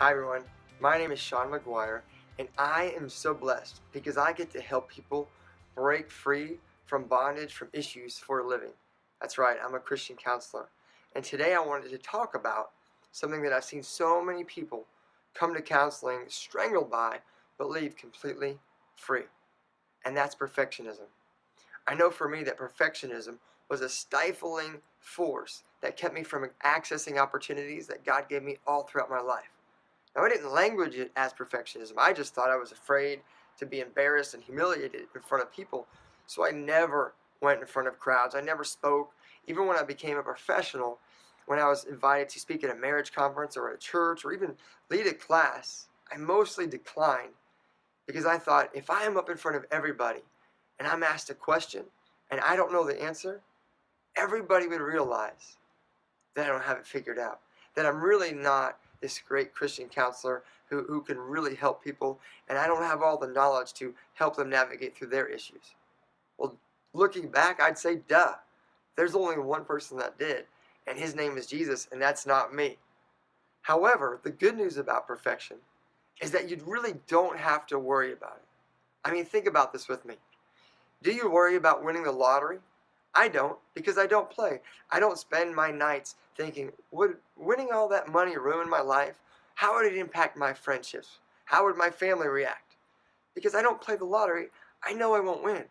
Hi everyone, my name is Shawn Maguire, and I am so blessed because I get to help people break free from bondage, from issues for a living. That's right, I'm a Christian counselor. And today I wanted to talk about something that I've seen so many people come to counseling strangled by, but leave completely free. And that's perfectionism. I know for me that perfectionism was a stifling force that kept me from accessing opportunities that God gave me all throughout my life. Now, I didn't language it as perfectionism. I just thought I was afraid to be embarrassed and humiliated in front of people. So I never went in front of crowds. I never spoke. Even when I became a professional, when I was invited to speak at a marriage conference or at a church or even lead a class, I mostly declined because I thought if I am up in front of everybody and I'm asked a question and I don't know the answer, everybody would realize that I don't have it figured out, that I'm really not this great Christian counselor who can really help people, and I don't have all the knowledge to help them navigate through their issues. Well, looking back, I'd say, duh. There's only one person that did, and his name is Jesus, and that's not me. However, the good news about perfection is that you really don't have to worry about it. I mean, think about this with me. Do you worry about winning the lottery? I don't, because I don't play. I don't spend my nights thinking, would winning all that money ruin my life? How would it impact my friendships? How would my family react? Because I don't play the lottery, I know I won't win.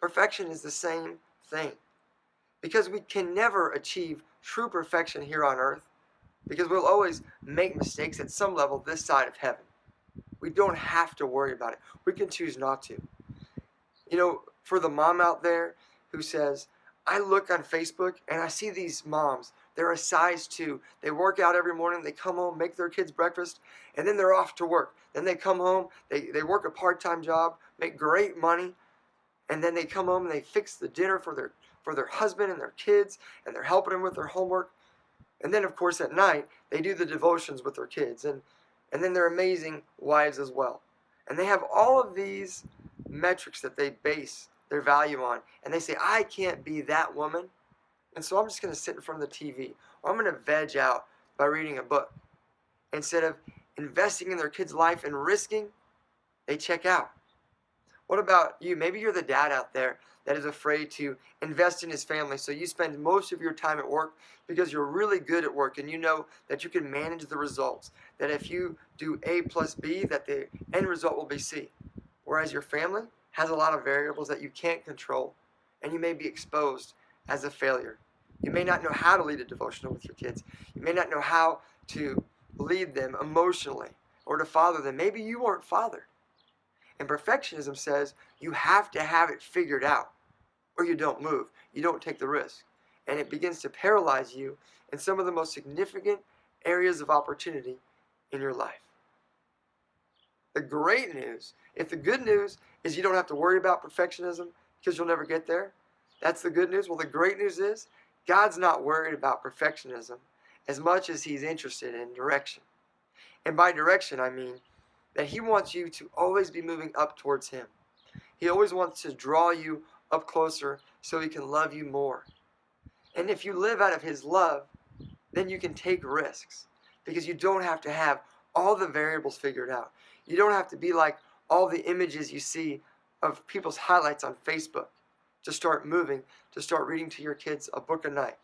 Perfection is the same thing. Because we can never achieve true perfection here on earth, because we'll always make mistakes at some level this side of heaven. We don't have to worry about it. We can choose not to. You know, for the mom out there who says, I look on Facebook and I see these moms. They're a size 2. They work out every morning. They come home, make their kids breakfast, and then they're off to work. Then they come home, they work a part-time job, make great money, and then they come home and they fix the dinner for their husband and their kids, and they're helping them with their homework. And then, of course, at night, they do the devotions with their kids, and then they're amazing wives as well. And they have all of these metrics that they base their value on. And they say, I can't be that woman, and so I'm just going to sit in front of the TV, or I'm going to veg out by reading a book. Instead of investing in their kid's life and risking, they check out. What about you? Maybe you're the dad out there that is afraid to invest in his family, so you spend most of your time at work because you're really good at work and you know that you can manage the results, that if you do A plus B, that the end result will be C. Whereas your family has a lot of variables that you can't control, and you may be exposed as a failure. You may not know how to lead a devotional with your kids. You may not know how to lead them emotionally or to father them. Maybe you weren't fathered. And perfectionism says you have to have it figured out, or you don't move. You don't take the risk. And it begins to paralyze you in some of the most significant areas of opportunity in your life. The great news, if the good news is you don't have to worry about perfectionism because you'll never get there, that's the good news. Well, the great news is God's not worried about perfectionism as much as he's interested in direction. And by direction, I mean that he wants you to always be moving up towards him. He always wants to draw you up closer so he can love you more. And if you live out of his love, then you can take risks because you don't have to have all the variables figured out. You don't have to be like all the images you see of people's highlights on Facebook to start moving, to start reading to your kids a book a night,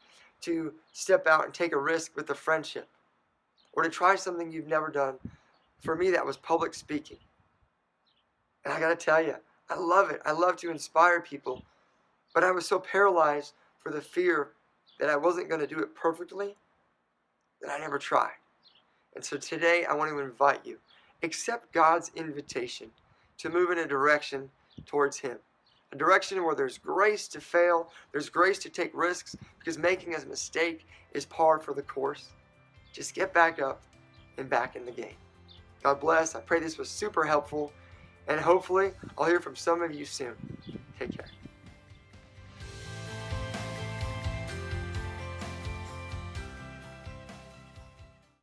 to step out and take a risk with a friendship, or to try something you've never done. For me, that was public speaking. And I got to tell you, I love it. I love to inspire people. But I was so paralyzed for the fear that I wasn't going to do it perfectly that I never tried. And so today I want to invite you, accept God's invitation to move in a direction towards him. A direction where there's grace to fail, there's grace to take risks, because making a mistake is par for the course. Just get back up and back in the game. God bless. I pray this was super helpful, and hopefully I'll hear from some of you soon. Take care.